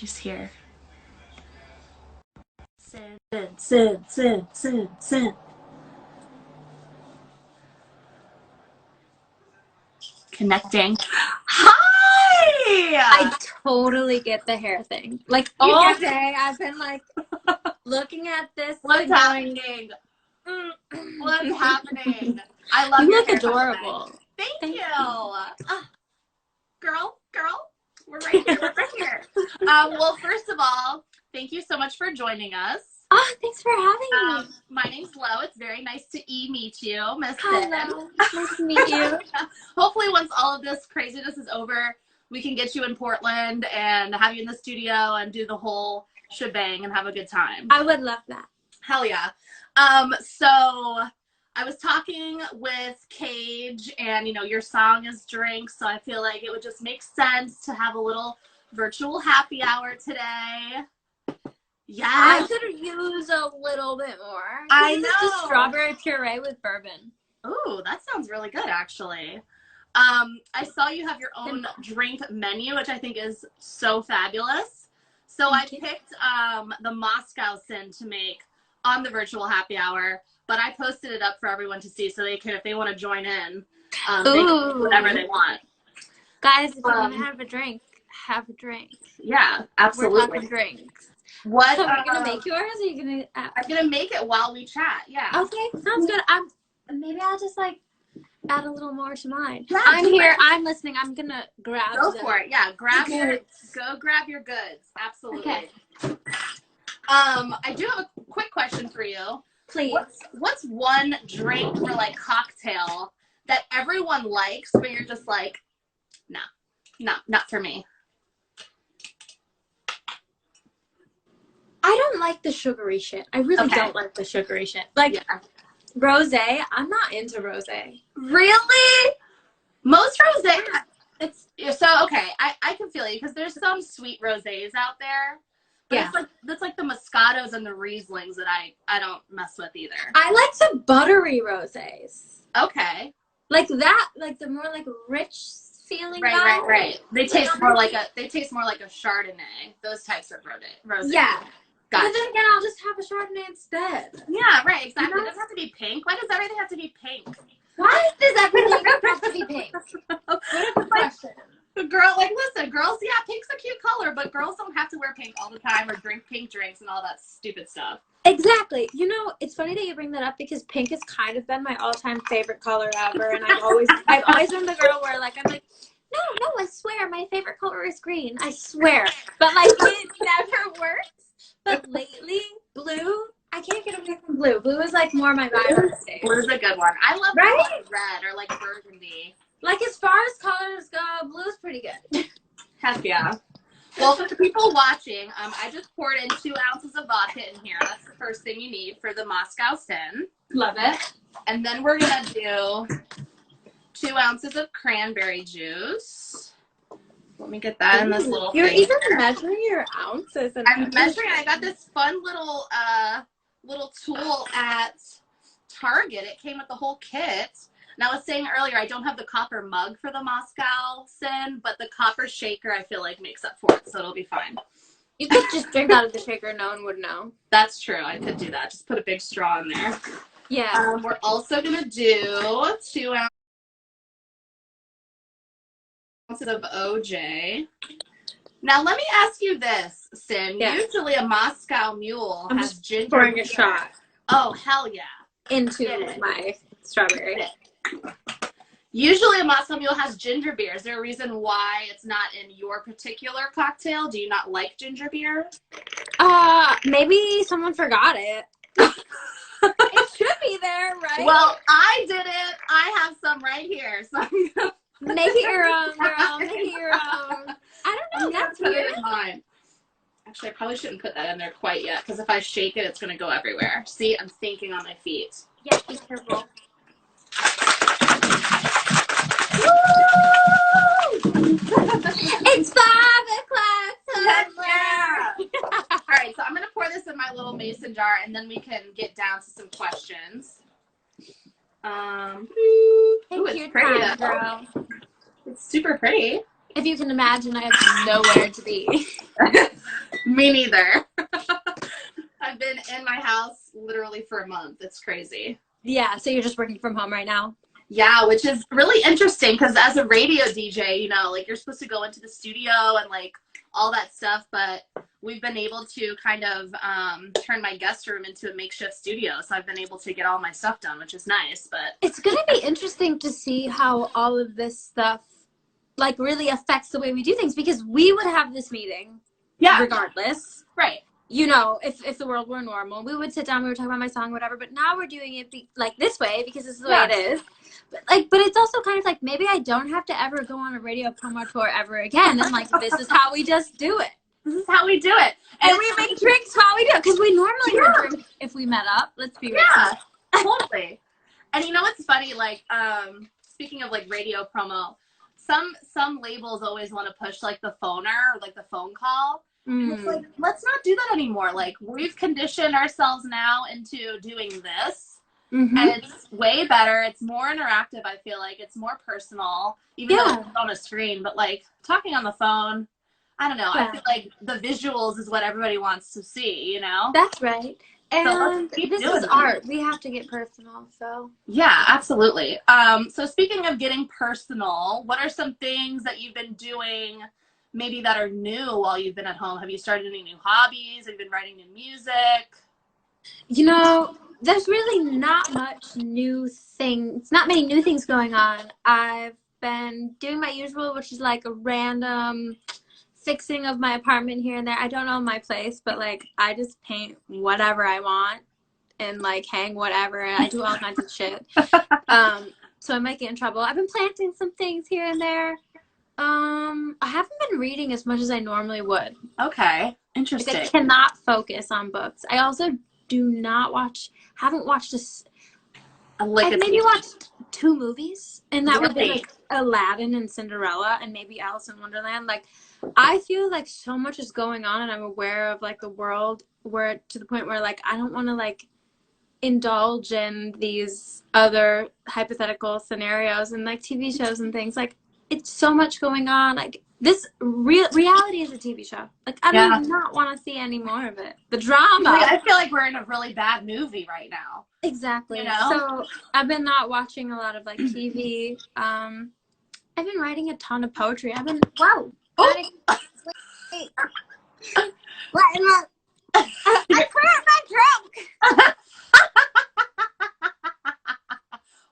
she's here. Sin. Connecting. Hi! I totally get the hair thing. Like, all day, I've been, like, looking at this. What's happening? What's happening? I love you your look hair adorable. Thank you. Girl, we're right here. We're right here. Well, first of all, thank you so much for joining us. Oh, thanks for having me. My name's Lo. It's very nice to meet you, Miss Hello. Nice to meet you. Hopefully, once all of this craziness is over, we can get you in Portland and have you in the studio and do the whole shebang and have a good time. I would love that. Hell yeah. So I was talking with Cage, and your song is Drink, so I feel like it would just make sense to have a little virtual happy hour today. Yeah, I could use a little bit more. I know. Just strawberry puree with bourbon. Ooh, that sounds really good, actually. I saw you have your own drink menu, which I think is so fabulous. So I picked the Moscow CYN to make on the virtual happy hour, but I posted it up for everyone to see, so they can, if they want to join in, they can do whatever they want. Guys, if you want to have a drink, have a drink. Yeah, absolutely. We're talking drinks. What? So are you gonna make yours? Or are you gonna? I'm gonna make it while we chat. Yeah. Okay, sounds good. Maybe I'll just add a little more to mine. Yeah, I'm here. I'm listening. I'm gonna grab. Go for it. Yeah, go grab your goods. Absolutely. Okay. I do have a quick question for you. Please. What's one drink or cocktail that everyone likes, but you're just like, no, not for me? I don't like the sugary shit. I really don't like the sugary shit. Rosé, I'm not into rosé. Really? Most rosé, I can feel you, because there's some sweet rosés out there. But that's like the Moscatos and the Rieslings that I don't mess with either. I like the buttery rosés. Okay. Like that, the more rich feeling. Right. They taste more like a Chardonnay. Those types of rosé. Yeah. Gotcha. But then again, I'll just have a Chardonnay instead. Yeah, right, exactly. It doesn't have to be pink. Why does everything have to be pink? Why does everything have to be pink? What a question. Girl, listen, girls, yeah, pink's a cute color, but girls don't have to wear pink all the time or drink pink drinks and all that stupid stuff. Exactly. It's funny that you bring that up, because pink has kind of been my all-time favorite color ever, and I've always been the girl where I'm like, no, I swear my favorite color is green. I swear. But it never works. But lately, blue, I can't get away from blue. Blue is more my vibe these days. Blue's a good one. I love red or burgundy. As far as colors go, blue's pretty good. Heck yeah. Well, for the people watching, I just poured in 2 ounces of vodka in here. That's the first thing you need for the Moscow CYN. Love it. And then we're going to do 2 ounces of cranberry juice. Let me get that in this little You're thing even here. Measuring your ounces. I'm measuring. I got this fun little tool at Target. It came with the whole kit. And I was saying earlier, I don't have the copper mug for the Moscow CYN, but the copper shaker I feel like makes up for it, so it'll be fine. You could just drink out of the shaker. No one would know. That's true. I could do that. Just put a big straw in there. Yeah. We're also going to do 2 ounces of OJ. Now, let me ask you this, CYN. Yes. Usually a Moscow Mule has ginger pouring beer. A shot. Oh, hell yeah. Into my strawberry. Usually a Moscow Mule has ginger beer. Is there a reason why it's not in your particular cocktail? Do you not like ginger beer? Maybe someone forgot it. It should be there, right? Well, I did it. I have some right here. So make it your own, girl. Make it your own. I don't know. That's weird. Mine. Actually, I probably shouldn't put that in there quite yet, because if I shake it, it's going to go everywhere. See, I'm thinking on my feet. Yeah, be careful. It's 5 o'clock somewhere. All right, so I'm going to pour this in my little mason jar, and then we can get down to some questions. It's pretty, time, girl. It's super pretty. If you can imagine, I have nowhere to be. Me neither. I've been in my house literally for a month. It's crazy. Yeah, so you're just working from home right now? Yeah, which is really interesting because as a radio DJ, you know, like you're supposed to go into the studio and like all that stuff, but we've been able to kind of turn my guest room into a makeshift studio. So I've been able to get all my stuff done, which is nice. But it's going to be interesting to see how all of this stuff like really affects the way we do things, because we would have this meeting regardless. Right. You know, if the world were normal, we would sit down, we would talk about my song, whatever. But now we're doing it like this way because this is the way it is. But it's also kind of like maybe I don't have to ever go on a radio promo tour ever again. And like this is how we just do it. This is how we do it, and we make drinks while we do it because we normally would drink if we met up. Let's be real. Yeah, totally. And you know what's funny? Like, speaking of like radio promo, some labels always want to push like the phoner or like the phone call. And it's like, let's not do that anymore. Like, we've conditioned ourselves now into doing this, and it's way better. It's more interactive. I feel like it's more personal, even though it's on a screen. But like talking on the phone, I don't know. I feel like the visuals is what everybody wants to see. You know? That's right. And so this is art. We have to get personal. So yeah, absolutely. So speaking of getting personal, what are some things that you've been doing maybe that are new while you've been at home? Have you started any new hobbies? Have you been writing new music? You know, there's really not much new things, not many new things going on. I've been doing my usual, which is like a random fixing of my apartment here and there. I don't own my place, but like I just paint whatever I want and like hang whatever, and I do all kinds of shit. So I might get in trouble. I've been planting some things here and there. I haven't been reading as much as I normally would. Okay, interesting. Like I cannot focus on books. I also haven't watched I've maybe watched 2 movies, and that would be like Aladdin and Cinderella and maybe Alice in Wonderland. Like I feel like so much is going on, and I'm aware of like the world where to the point where like I don't want to like indulge in these other hypothetical scenarios and like TV shows and things. Like it's so much going on. Like this reality is a TV show. Like I do not want to see any more of it. The drama. I feel like we're in a really bad movie right now. Exactly. You know? So I've been not watching a lot of like TV. I've been writing a ton of poetry. I've been wait. I cleared my trunk.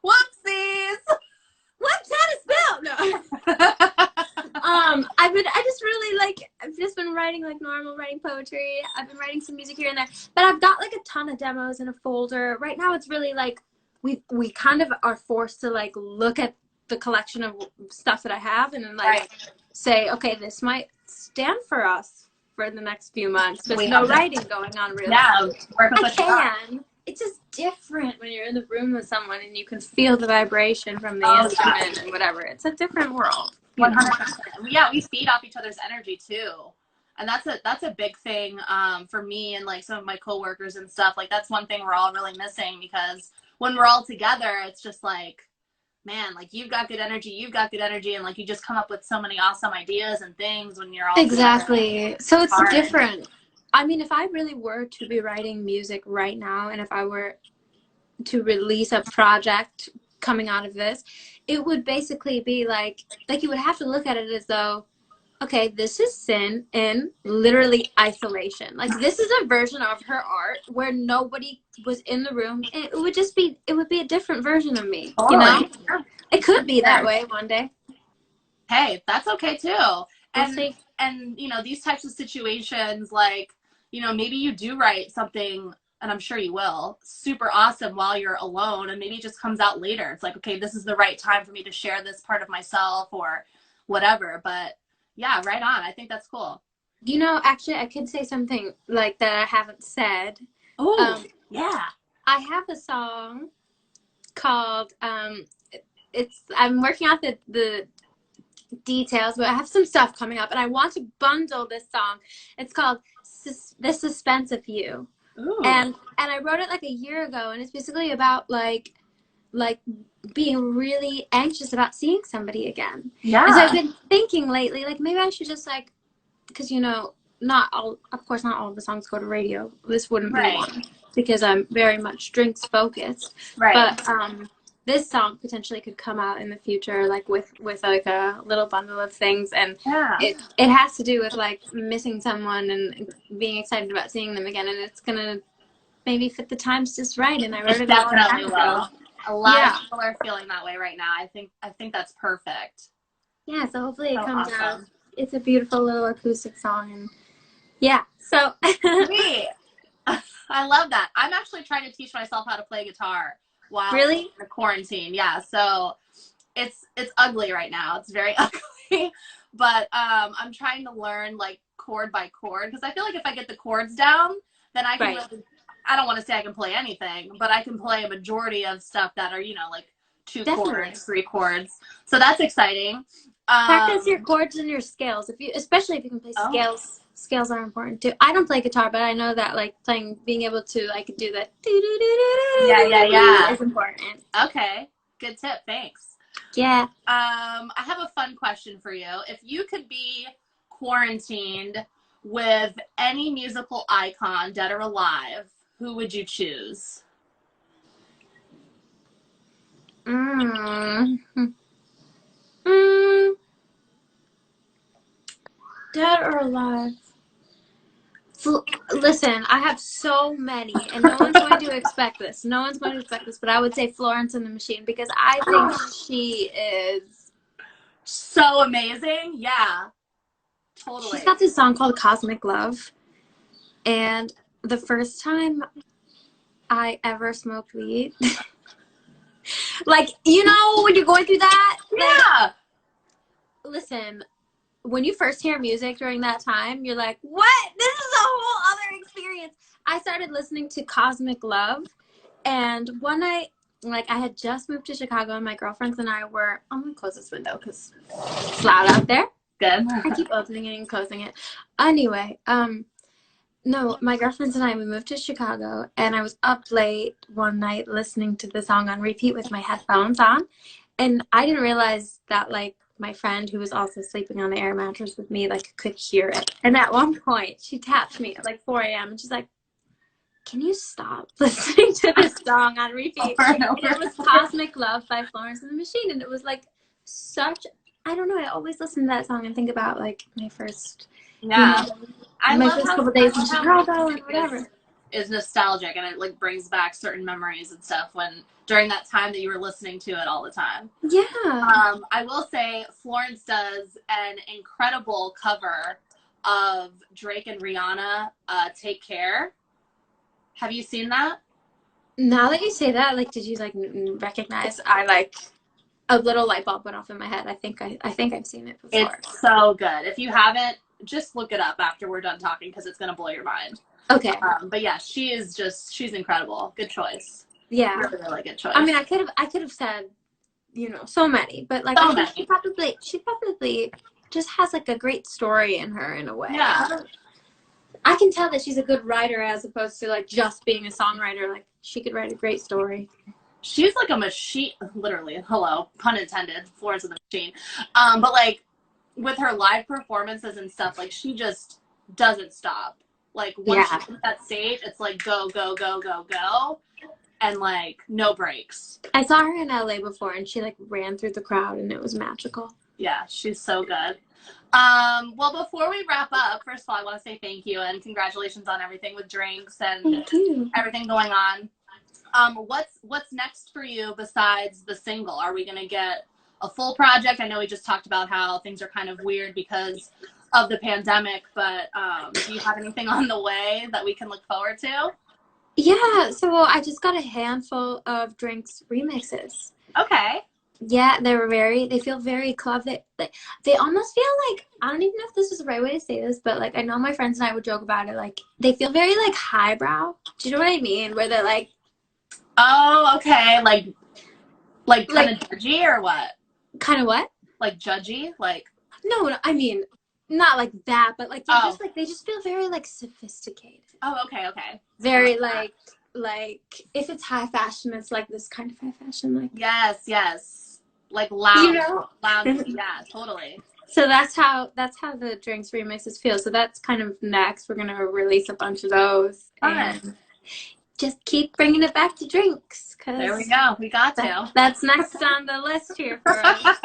Whoopsies. What's that a spill? No. I've just been writing like normal writing poetry. I've been writing some music here and there, but I've got like a ton of demos in a folder. Right now it's really like we kind of are forced to like look at the collection of stuff that I have and then like say, okay, this might stand for us for the next few months. There's no writing going on really. Yeah, I can. It's just different when you're in the room with someone and you can feel the vibration from the instrument and whatever. It's a different world. 100%. Yeah, we feed off each other's energy too. And that's a big thing for me and like some of my coworkers and stuff. Like that's one thing we're all really missing, because when we're all together, it's just like, man, like you've got good energy, and like you just come up with so many awesome ideas and things when you're all together. So it's different. I mean, if I really were to be writing music right now, and if I were to release a project coming out of this, it would basically be like you would have to look at it as though, okay, this is CYN in literally isolation. Like this is a version of her art where nobody was in the room. And it would be a different version of me. You know, it could be that way one day. Hey, that's okay too. And you know, these types of situations, like, you know, maybe you do write something, and I'm sure you will, super awesome while you're alone, and maybe it just comes out later. It's like, okay, this is the right time for me to share this part of myself or whatever. But yeah, right on. I think that's cool. You know, actually, I could say something like that I haven't said. Oh, yeah. I have a song called, I'm working out the details, but I have some stuff coming up, and I want to bundle this song. It's called The Suspense of You. Ooh. And I wrote it like a year ago, and it's basically about like being really anxious about seeing somebody again. Yeah. And so I've been thinking lately, like maybe I should just like, because you know, not all, of course, not all of the songs go to radio. This wouldn't be Right. one because I'm very much drinks focused. Right. But this song potentially could come out in the future, like with like a little bundle of things, and it has to do with like missing someone and being excited about seeing them again, and it's gonna maybe fit the times just right. And I wrote it a long time ago. A lot of people are feeling that way right now. I think that's perfect. Yeah, so hopefully it comes out. It's a beautiful little acoustic song, and yeah, so Sweet. I love that. I'm actually trying to teach myself how to play guitar while in the quarantine. Yeah, so it's ugly right now. It's very ugly, but I'm trying to learn like chord by chord, because I feel like if I get the chords down, then I can really, I don't want to say I can play anything, but I can play a majority of stuff that are, you know, like 2 chords, 3 chords. So that's exciting. Practice your chords and your scales. Especially if you can play scales. Scales are important too. I don't play guitar, but I know that like being able to like do that is important. Okay, good tip. Thanks. Yeah. I have a fun question for you. If you could be quarantined with any musical icon, dead or alive, who would you choose? Dead or alive? Listen, I have so many, and no one's going to expect this. No one's going to expect this, but I would say Florence and the Machine, because I think she is so amazing. Yeah, totally. She's got this song called Cosmic Love, and the first time I ever smoked weed, like, you know, when you're going through that? Yeah. Like, listen, when you first hear music during that time, you're like, what? This is a whole other experience. I started listening to Cosmic Love, and one night, like, I had just moved to Chicago, and my girlfriends and I were, I'm going to close this window because it's loud out there. Good. I keep opening it and closing it. Anyway, no, my girlfriends and I, we moved to Chicago, and I was up late one night listening to the song on repeat with my headphones on, and I didn't realize that, like, my friend who was also sleeping on the air mattress with me, like, could hear it. And at one point, she tapped me at, like, 4 a.m. and she's like, can you stop listening to this song on repeat? And it was Cosmic Love by Florence and the Machine. And it was, like, such, I don't know, I always listen to that song and think about, like, my first, my first couple days in Chicago and whatever. Is nostalgic, and it like brings back certain memories and stuff when during that time that you were listening to it all the time. Yeah. I will say Florence does an incredible cover of Drake and Rihanna, Take Care. Have you seen that? Now that you say that, like, did you like recognize? I like a little light bulb went off in my head. I think I've seen it before. It's so good. If you haven't, just look it up after we're done talking, because it's gonna blow your mind. Okay. But yeah, she's incredible. Good choice. Yeah. Really, really good choice. I mean, I could have said, you know, so many, but like, I think she probably just has like a great story in her in a way. Yeah. I can tell that she's a good writer as opposed to like just being a songwriter. Like, she could write a great story. She's like a machine, literally. Hello, pun intended. Florence and the Machine. But like with her live performances and stuff, like she just doesn't stop. Like, once she hits that stage, it's like go, go, go, go, go. And, like, no breaks. I saw her in LA before, and she, like, ran through the crowd, and it was magical. Yeah, she's so good. Well, before we wrap up, first of all, I want to say thank you, and congratulations on everything with drinks and everything going on. What's next for you besides the single? Are we going to get a full project? I know we just talked about how things are kind of weird because of the pandemic, but do you have anything on the way that we can look forward to? Yeah, so I just got a handful of drinks remixes. Okay. Yeah, they feel very club. They almost feel like, I don't even know if this is the right way to say this, but like, I know my friends and I would joke about it, like, they feel very like highbrow. Do you know what I mean? Where they're like, oh, okay, like kind of judgy or what? Kind of what? Like judgy, like. No, I mean, not like that, but like they're just like, they just feel very like sophisticated. Oh, okay. Very like if it's high fashion, it's like this kind of high fashion, like. Yes, like loud. You know? Loud. Yeah, totally. So that's how the drinks remixes feel. So that's kind of next. We're gonna release a bunch of those and just keep bringing it back to drinks. There we go. We got to. That's next on the list here for us.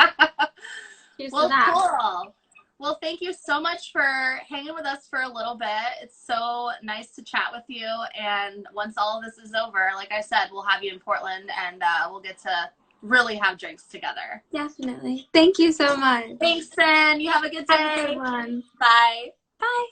Here's well, cool. Well, thank you so much for hanging with us for a little bit. It's so nice to chat with you. And once all of this is over, like I said, we'll have you in Portland and we'll get to really have drinks together. Definitely. Thank you so much. Thanks, Sin. You have a good day. Have a good one. Bye. Bye.